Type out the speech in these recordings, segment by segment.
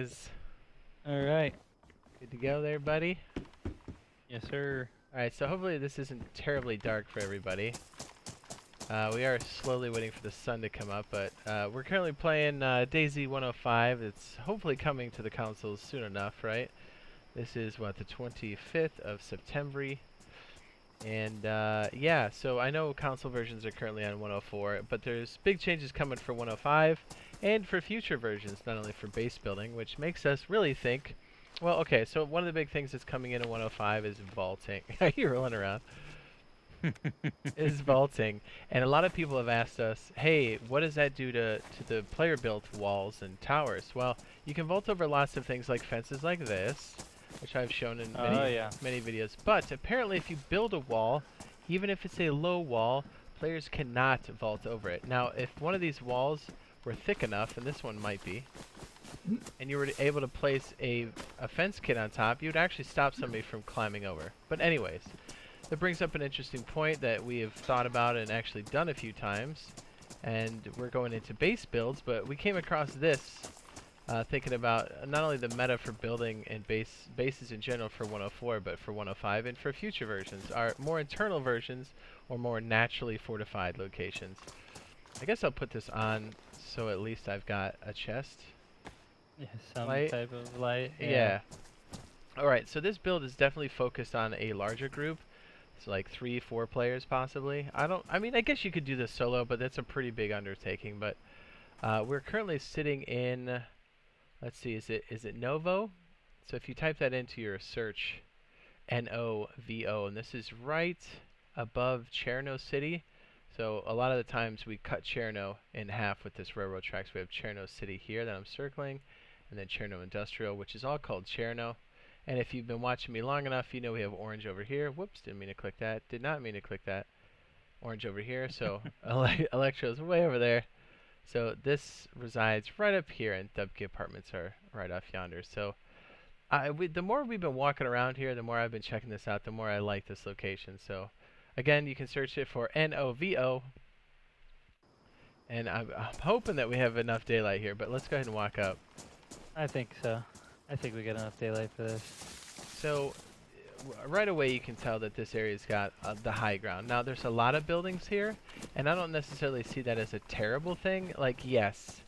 guys. Alright. Good to go there, buddy? Yes, sir. Alright, so hopefully this isn't terribly dark for everybody. We are slowly waiting for the sun to come up, but we're currently playing DayZ 1.05. It's hopefully coming to the consoles soon enough, right? This is, what, the 25th of September. And yeah, so I know console versions are currently on 104, but there's big changes coming for 105 and for future versions, not only for base building, which makes us really think. Well, okay, so one of the big things that's coming in 105 is vaulting. Are you rolling around? Is vaulting. And a lot of people have asked us, hey, what does that do to the player built walls and towers? Well, you can vault over lots of things like fences like this, which I've shown in many videos. But apparently if you build a wall, even if it's a low wall, players cannot vault over it. Now, if one of these walls were thick enough, and this one might be, and you were able to place a fence kit on top, you would actually stop somebody from climbing over. But anyways, that brings up an interesting point that we have thought about and actually done a few times. And we're going into base builds, but we came across this thinking about not only the meta for building and bases in general for 104, but for 105 and for future versions, are more internal versions or more naturally fortified locations. I guess I'll put this on so at least I've got a chest. Yeah, some light. type of light. Yeah. Alright, so this build is definitely focused on a larger group. It's like 3-4 players possibly. I mean, I guess you could do this solo, but that's a pretty big undertaking. But we're currently sitting in, let's see, is it Novo? So if you type that into your search, N-O-V-O, and this is right above Cherno City. So a lot of the times we cut Cherno in half with this railroad tracks. We have Cherno City here that I'm circling, and then Cherno Industrial, which is all called Cherno. And if you've been watching me long enough, you know we have orange over here. Whoops, didn't mean to click that. Did not mean to click that. Orange over here. So Electro's way over there. So this resides right up here, and Dubke Apartments are right off yonder. So the more we've been walking around here, the more I've been checking this out, the more I like this location. So again, you can search it for N-O-V-O. And I'm hoping that we have enough daylight here, but let's go ahead and walk up. I think so. I think we got enough daylight for this. So right away you can tell that this area's got the high ground. Now there's a lot of buildings here, and I don't necessarily see that as a terrible thing. Like, yes,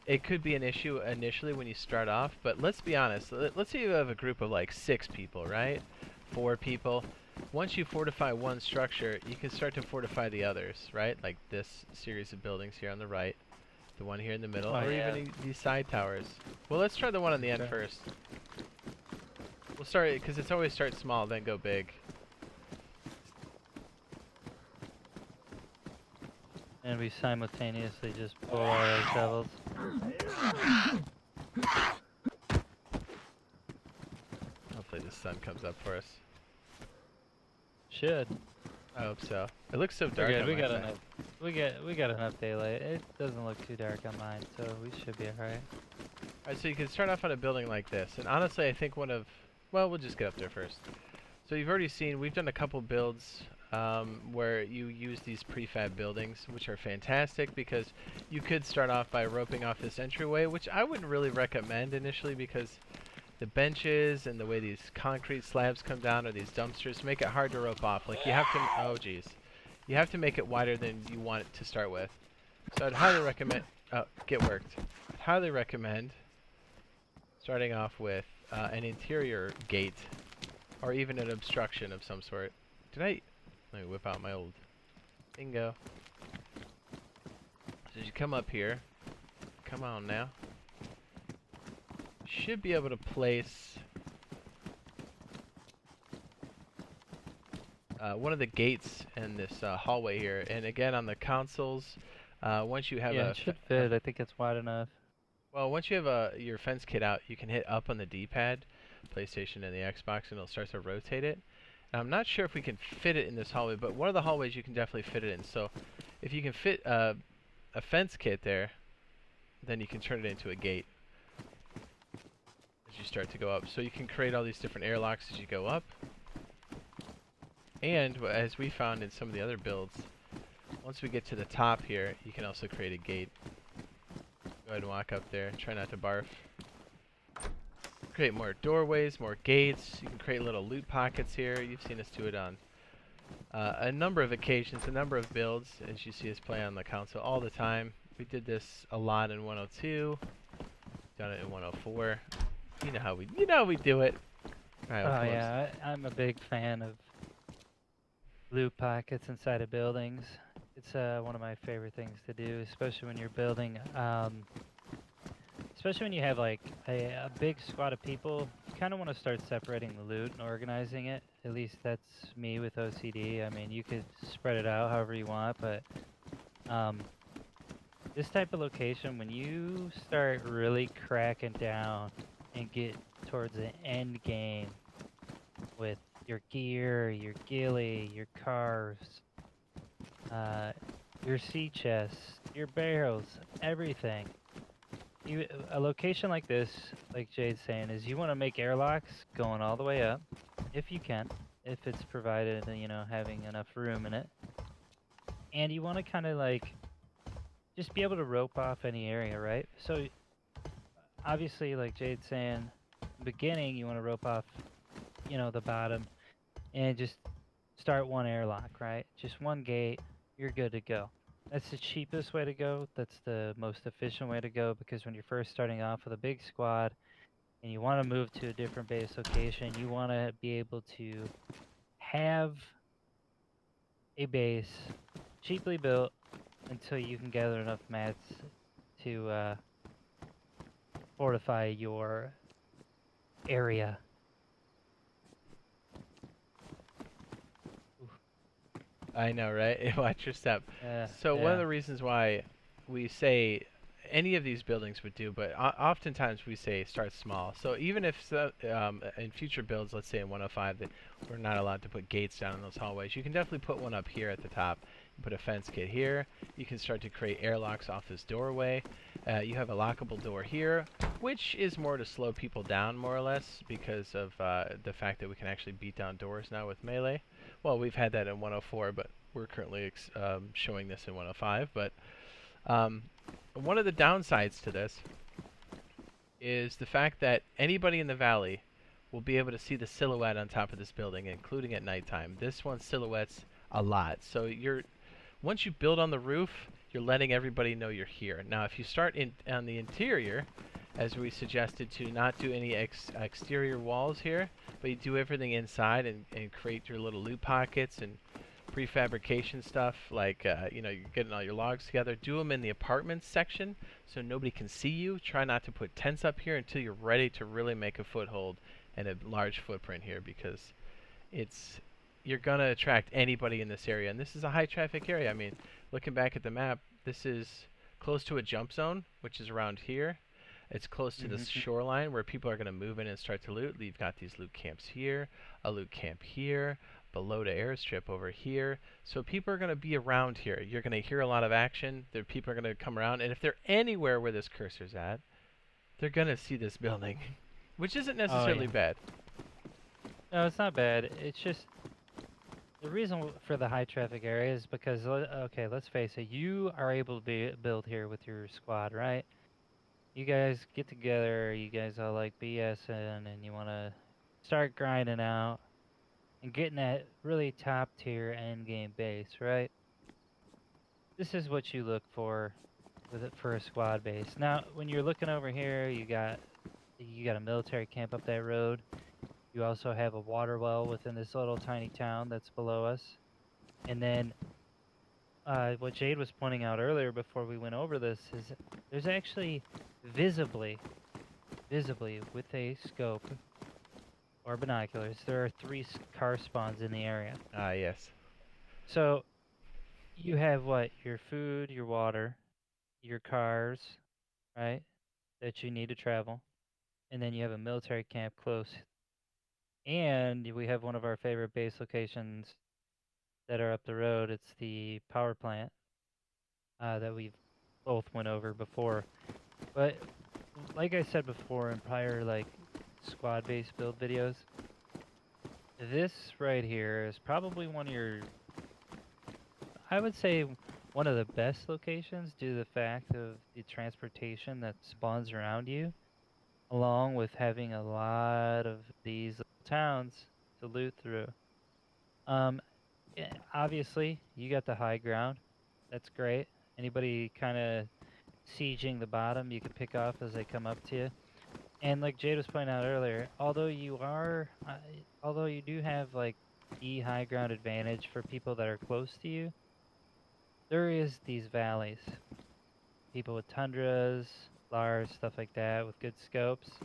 it could be an issue initially when you start off, but let's be honest. Let's say you have a group of like 6 people, right? 4 people. Once you fortify one structure, you can start to fortify the others, right? Like this series of buildings here on the right. The one here in the middle, or even these side towers. Well, let's try the one on the end first. We'll start it, because it's always start small, then go big. And we simultaneously just pull our shovels. Hopefully the sun comes up for us. Should. I hope so. It looks so dark. We got enough. We got enough daylight. It doesn't look too dark on mine, so we should be alright. Alright, so you can start off on a building like this, and honestly, I think well, we'll just get up there first. So you've already seen we've done a couple builds where you use these prefab buildings, which are fantastic because you could start off by roping off this entryway, which I wouldn't really recommend initially because the benches and the way these concrete slabs come down or these dumpsters make it hard to rope off. Like you have to, oh geez, you have to make it wider than you want it to start with. So I'd highly recommend, get worked. I'd highly recommend starting off with an interior gate or even an obstruction of some sort. Let me whip out my old bingo. So as you come up here, come on now. Should be able to place one of the gates in this hallway here, and again on the consoles, once you have it should fit. I think it's wide enough. Well, once you have your fence kit out, you can hit up on the D-pad, PlayStation and the Xbox, and it'll start to rotate it. And I'm not sure if we can fit it in this hallway, but one of the hallways you can definitely fit it in. So if you can fit a fence kit there, then you can turn it into a gate as you start to go up. So you can create all these different airlocks as you go up. And as we found in some of the other builds, once we get to the top here, you can also create a gate. Go ahead and walk up there. Try not to barf. create more doorways, more gates. You can create little loot pockets here. You've seen us do it on a number of occasions, a number of builds, as you see us play on the console all the time. We did this a lot in 102, done it in 104. You know how we do it. All right, Oh yeah, I'm a big fan of loot pockets inside of buildings. It's one of my favorite things to do, especially when you're building. Especially when you have like a big squad of people, you kind of want to start separating the loot and organizing it. At least that's me with OCD. I mean, you could spread it out however you want, but um, this type of location, when you start really cracking down and get towards the end game with your gear, your ghillie, your cars, uh, your sea chests, your barrels, everything. A location like this, like Jade's saying, is you want to make airlocks going all the way up, if you can, if it's provided, you know, having enough room in it. And you want to kind of like just be able to rope off any area, right? So obviously, like Jade's saying, beginning you want to rope off, you know, the bottom and just start one airlock, right? Just one gate, you're good to go. That's the cheapest way to go. That's the most efficient way to go because when you're first starting off with a big squad and you want to move to a different base location, you want to be able to have a base cheaply built until you can gather enough mats to fortify your area. I know, right? Watch your step. So one of Yeah. the reasons why we say any of these buildings would do, but oftentimes we say start small. So even if in future builds, let's say in 105, that we're not allowed to put gates down in those hallways, you can definitely put one up here at the top. You put a fence kit here. You can start to create airlocks off this doorway. You have a lockable door here, which is more to slow people down, more or less, because of the fact that we can actually beat down doors now with melee. Well, we've had that in 104, but we're currently showing this in 105. But one of the downsides to this is the fact that anybody in the valley will be able to see the silhouette on top of this building, including at nighttime. This one silhouettes a lot. So once you build on the roof, you're letting everybody know you're here. Now, if you start on the interior, as we suggested, to not do any exterior walls here, but you do everything inside and create your little loot pockets and prefabrication stuff, like you know, you're getting all your logs together. Do them in the apartments section so nobody can see you. Try not to put tents up here until you're ready to really make a foothold and a large footprint here, because you're gonna attract anybody in this area, and this is a high traffic area. I mean, looking back at the map, this is close to a jump zone, which is around here. It's close to the shoreline where people are going to move in and start to loot. You've got these loot camps here, a loot camp here, below the airstrip over here. So people are going to be around here. You're going to hear a lot of action. People are going to come around, and if they're anywhere where this cursor's at, they're going to see this building, which isn't necessarily bad. No, it's not bad. It's just the reason for the high traffic area is because, okay, let's face it, you are able to build here with your squad, right? You guys get together, you guys all like BSing, and you want to start grinding out and getting that really top tier end game base, right? This is what you look for for a squad base. Now, when you're looking over here, you got a military camp up that road. You also have a water well within this little tiny town that's below us. And then what Jade was pointing out earlier before we went over this is there's actually visibly with a scope or binoculars, there are 3 car spawns in the area. Ah, yes. So you have what? Your food, your water, your cars, right? That you need to travel. And then you have a military camp close. And we have one of our favorite base locations that are up the road. It's the power plant that we've both went over before. But like I said before in prior like squad-based build videos, this right here is probably one of your, I would say, one of the best locations due to the fact of the transportation that spawns around you. along with having a lot of these little towns to loot through. Um, Obviously, you got the high ground. That's great. Anybody kind of sieging the bottom, you can pick off as they come up to you. And like Jade was pointing out earlier, although you do have like the high ground advantage for people that are close to you, there is these valleys. People with tundras, Lars, stuff like that, with good scopes,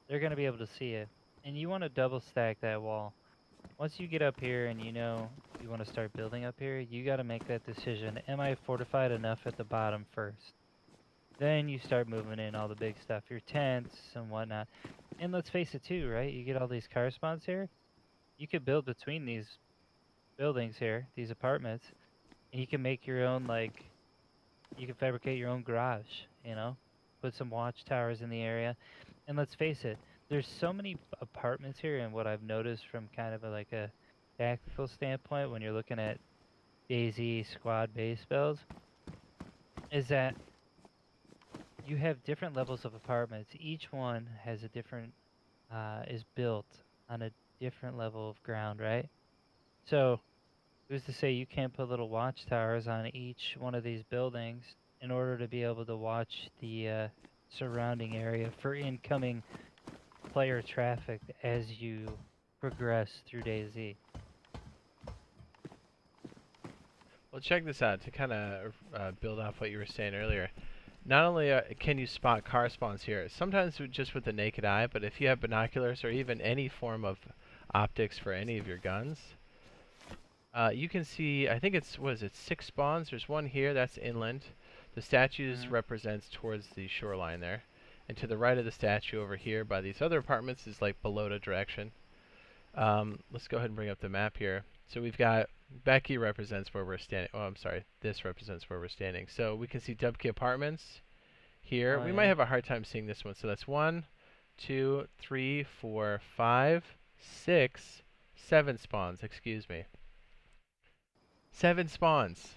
they're gonna be able to see you. And you want to double stack that wall. Once you get up here and you know you want to start building up here, you got to make that decision. Am I fortified enough at the bottom first? Then you start moving in all the big stuff, your tents and whatnot. And let's face it too, right? You get all these car spawns here. You could build between these buildings here, these apartments, and you can make your own, like, you can fabricate your own garage, you know? Put some watchtowers in the area. And let's face it, there's so many apartments here, and what I've noticed from kind of like a tactical standpoint when you're looking at DayZ squad base builds is that you have different levels of apartments. Each one has a different, is built on a different level of ground, right? So, who's to say you can't put little watchtowers on each one of these buildings in order to be able to watch the surrounding area for incoming player traffic as you progress through DayZ? Well, check this out to kind of build off what you were saying earlier. Not only can you spot car spawns here, sometimes just with the naked eye, but if you have binoculars or even any form of optics for any of your guns, you can see, I think it's, what is it, 6 spawns? There's one here, that's inland. The statues represents towards the shoreline there. And to the right of the statue over here by these other apartments is like below the direction. Let's go ahead and bring up the map here. So we've got, Becky represents where we're standing. Oh, I'm sorry, this represents where we're standing. So we can see Dubkey Apartments here. Oh, We yeah. might have a hard time seeing this one. So that's 1, 2, 3, 4, 5, 6, 7 spawns, excuse me. 7 spawns.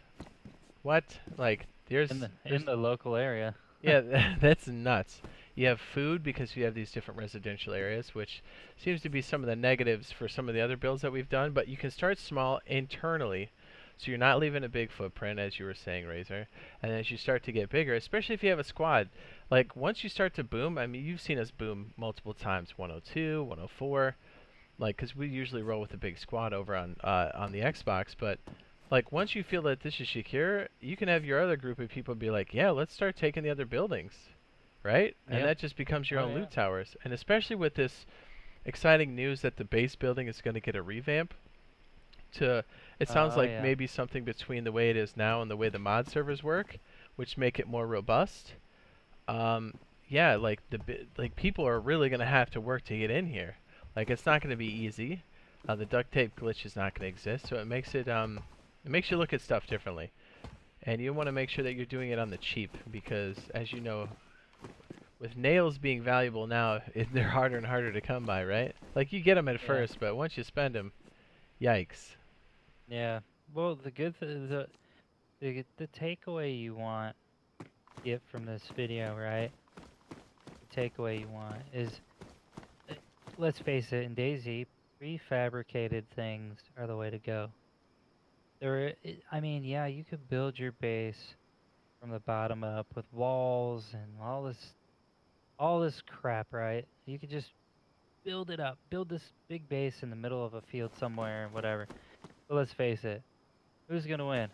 What? Like, there's In the local area. yeah, that's nuts. You have food because you have these different residential areas, which seems to be some of the negatives for some of the other builds that we've done, but you can start small internally. So you're not leaving a big footprint, as you were saying, Razor. And as you start to get bigger, especially if you have a squad, like once you start to boom, I mean, you've seen us boom multiple times, 102, 104, like, because we usually roll with a big squad over on the Xbox, but like once you feel that this is secure, you can have your other group of people be like, yeah, let's start taking the other buildings, right? And Yep. that just becomes your Oh, own yeah. loot towers. And especially with this exciting news that the base building is going to get a revamp to, it sounds Oh, like yeah. maybe something between the way it is now and the way the mod servers work, which make it more robust. Um, yeah, like like people are really going to have to work to get in here. Like it's not going to be easy. The duct tape glitch is not going to exist, so it makes you look at stuff differently. And you want to make sure that you're doing it on the cheap because, as you know, with nails being valuable now, they're harder and harder to come by, right? Like you get them at Yeah. first, but once you spend them, yikes. Yeah. Well, the takeaway you want to get from this video, right? The takeaway you want is, uh, let's face it, in DayZ, prefabricated things are the way to go. I mean, yeah, you could build your base from the bottom up with walls and all this crap, right? You could just build it up, build this big base in the middle of a field somewhere, whatever. But let's face it, who's gonna win?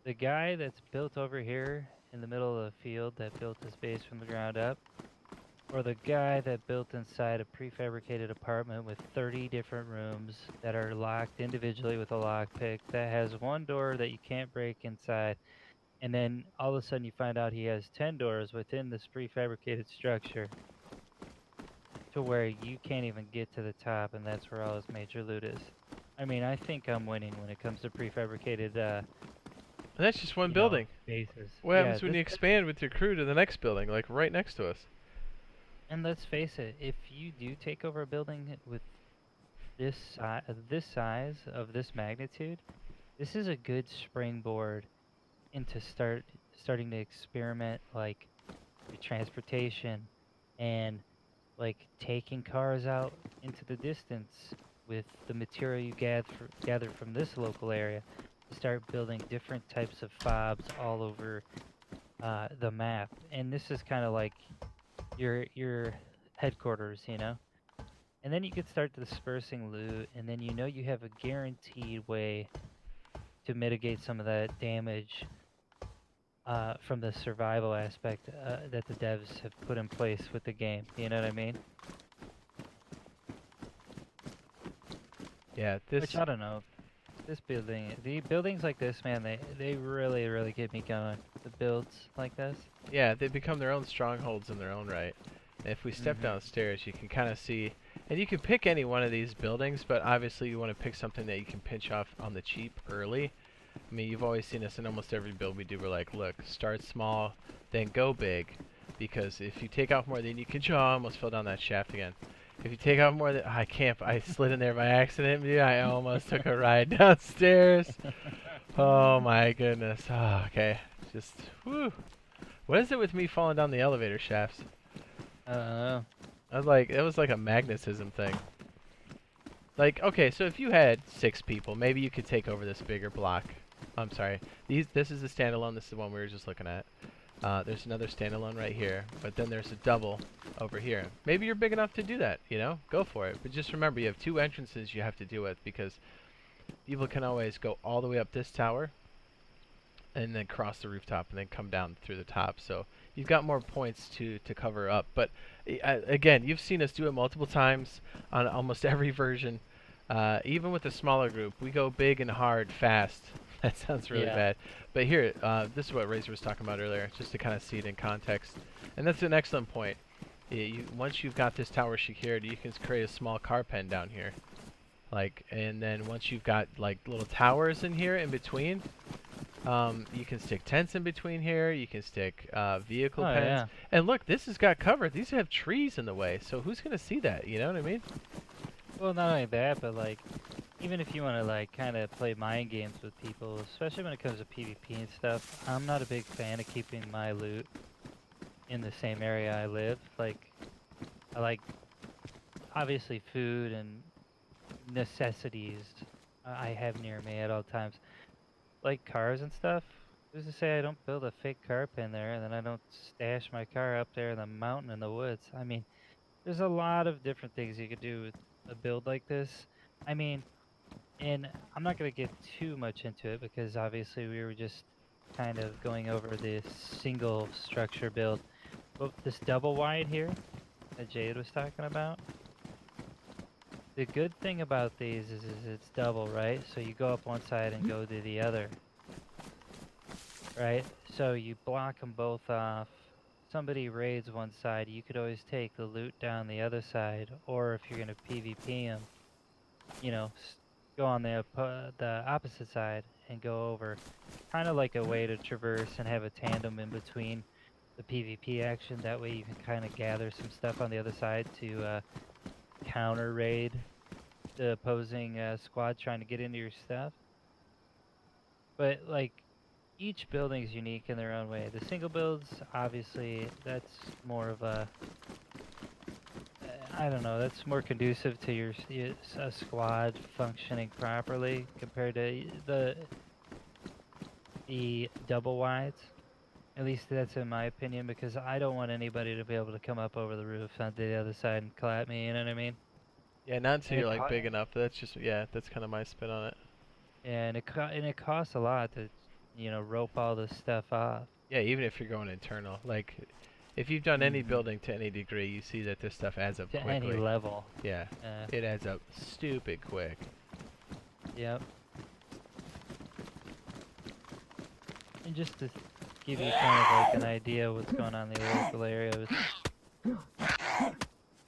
The guy that's built over here in the middle of the field that built his base from the ground up, or the guy that built inside a prefabricated apartment with 30 different rooms that are locked individually with a lockpick that has one door that you can't break inside, and then all of a sudden you find out he has 10 doors within this prefabricated structure to where you can't even get to the top, and that's where all his major loot is. I mean, I think I'm winning when it comes to prefabricated, And that's just one building. bases. What Yeah, happens when you expand with your crew to the next building, like right next to us? and let's face it, if you do take over a building with this size of this magnitude, this is a good springboard into starting to experiment like the transportation and like taking cars out into the distance with the material you gather from this local area. You start building different types of fobs all over the map, and this is kind of like your headquarters, you know. And then you could start dispersing loot, and then you know you have a guaranteed way to mitigate some of that damage from the survival aspect that the devs have put in place with the game. You know what I mean? Yeah, Which I don't know. The buildings like this, man, they really, really get me going. The builds like this. yeah, they become their own strongholds in their own right. And if we step Mm-hmm. downstairs, you can kind of see, and you can pick any one of these buildings, but obviously you want to pick something that you can pinch off on the cheap early. I mean, you've always seen us in almost every build we do. We're like, look, start small, then go big, because if you take off more than you can, I almost fell down that shaft again. If you take off more than I can't, I slid in there by accident. Dude, I almost took a ride downstairs. Oh my goodness. Oh, okay, just whew. What is it with me falling down the elevator shafts? Uh, I was like, it was like a magnetism thing. Like, okay, so if you had 6 people, maybe you could take over this bigger block. I'm sorry. This is a standalone. This is the one we were just looking at. There's another standalone right here, but then there's a double over here. Maybe you're big enough to do that, you know? Go for it. But just remember, you have 2 entrances you have to deal with, because people can always go all the way up this tower and then cross the rooftop and then come down through the top. So you've got more points to cover up. But again, you've seen us do it multiple times on almost every version. Even with a smaller group, we go big and hard fast. That sounds really yeah. bad. But here, this is what Razor was talking about earlier, just to kind of see it in context. And that's an excellent point. Once you've got this tower secured, you can create a small car pen down here. And then once you've got like little towers in here in between, you can stick tents in between here. You can stick vehicle Oh pens. yeah. And look, this has got cover. These have trees in the way, so who's gonna see that? You know what I mean? Well, not only that, but like, even if you want to like kind of play mind games with people, especially when it comes to PvP and stuff, I'm not a big fan of keeping my loot in the same area I live. Like, I like obviously food and necessities I have near me at all times, like cars and stuff. Who's to say I don't build a fake car pen there and then I don't stash my car up there in the mountain in the woods? I mean, there's a lot of different things you could do with a build like this. I mean, and I'm not going to get too much into it because obviously we were just kind of going over this single structure build. But this double wide here that Jade was talking about, the good thing about these is it's double, right? So you go up one side and go to the other, right? So you block them both off. Somebody raids one side, you could always take the loot down the other side, or if you're going to PvP them, you know, go on the opposite side and go over. Kind of like a way to traverse and have a tandem in between the PvP action. That way you can kind of gather some stuff on the other side to counter raid the opposing squad trying to get into your stuff. But like each building's unique in their own way. The single builds, obviously, that's more of a I don't know. That's more conducive to your a squad functioning properly compared to the double wides. At least that's in my opinion, because I don't want anybody to be able to come up over the roof onto the other side and clap me. You know what I mean? Yeah, not until And you're like big enough. That's just that's kind of my spin on it. and it costs a lot to, rope all this stuff off. Yeah, even if you're going internal, like if you've done any Hmm. building to any degree, you see that this stuff adds up To any quickly. level. Yeah, Uh, it adds up stupid quick. yep. And just to give you kind of like an idea of what's going on in the local area,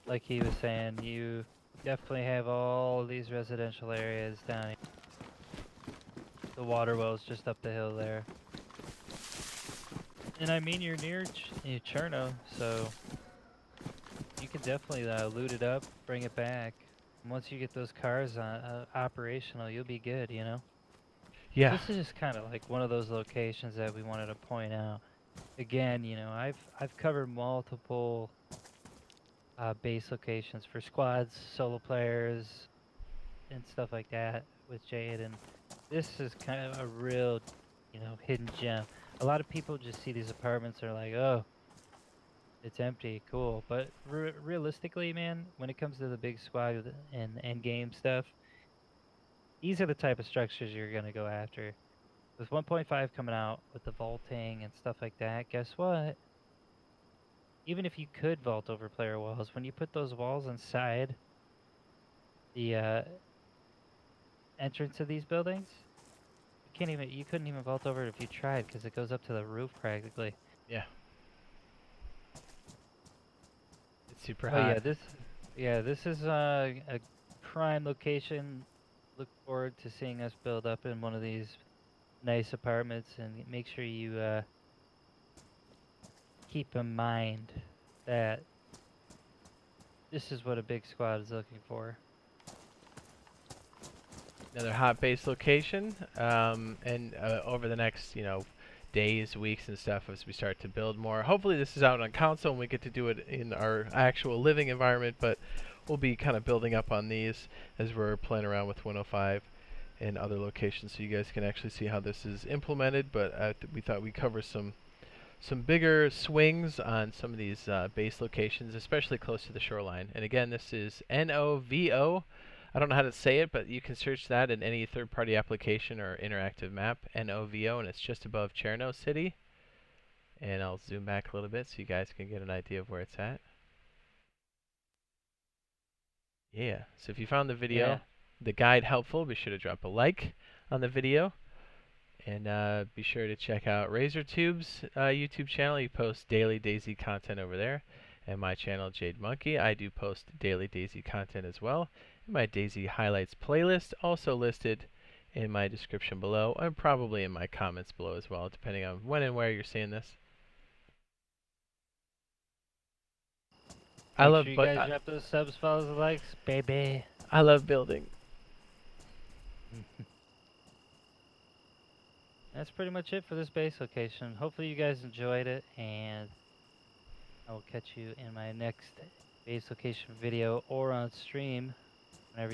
like he was saying, you definitely have all these residential areas down here. The water well's just up the hill there. And I mean, you're near Cherno, so you can definitely loot it up, bring it back. And once you get those cars operational, you'll be good, you know? Yeah, This is just kind of like one of those locations that we wanted to point out. Again, I've covered multiple base locations for squads, solo players, and stuff like that with Jade. And this is kind of a real, hidden gem. A lot of people just see these apartments and are like, oh, it's empty, cool. But realistically, man, when it comes to the big squad and end game stuff, these are the type of structures you're gonna go after. With 1.5 coming out with the vaulting and stuff like that, guess what? Even if you could vault over player walls, when you put those walls inside the entrance of these buildings, you couldn't even vault over it if you tried because it goes up to the roof practically. Yeah. It's super Oh hot. yeah, this is a prime location. Look forward to seeing us build up in one of these nice apartments, and make sure you keep in mind that this is what a big squad is looking for. Another hot base location, and over the next, days, weeks, and stuff, as we start to build more. Hopefully, this is out on console and we get to do it in our actual living environment. But we'll be kind of building up on these as we're playing around with 105 and other locations, so you guys can actually see how this is implemented. But we thought we'd cover some bigger swings on some of these base locations, especially close to the shoreline. And again, this is NOVO. I don't know how to say it, but you can search that in any third-party application or interactive map, NOVO, and it's just above Cherno City. And I'll zoom back a little bit so you guys can get an idea of where it's at. Yeah, so if you found the video, the guide helpful, be sure to drop a like on the video. And be sure to check out RazorTube's YouTube channel. He posts daily DayZ content over there. And my channel, Jade Monkey, I do post daily DayZ content as well. And my DayZ highlights playlist, also listed in my description below, and probably in my comments below as well, depending on when and where you're seeing this. Make sure you guys drop those subs, follows, and likes, baby. I love building. That's pretty much it for this base location. Hopefully you guys enjoyed it, and I will catch you in my next base location video or on stream.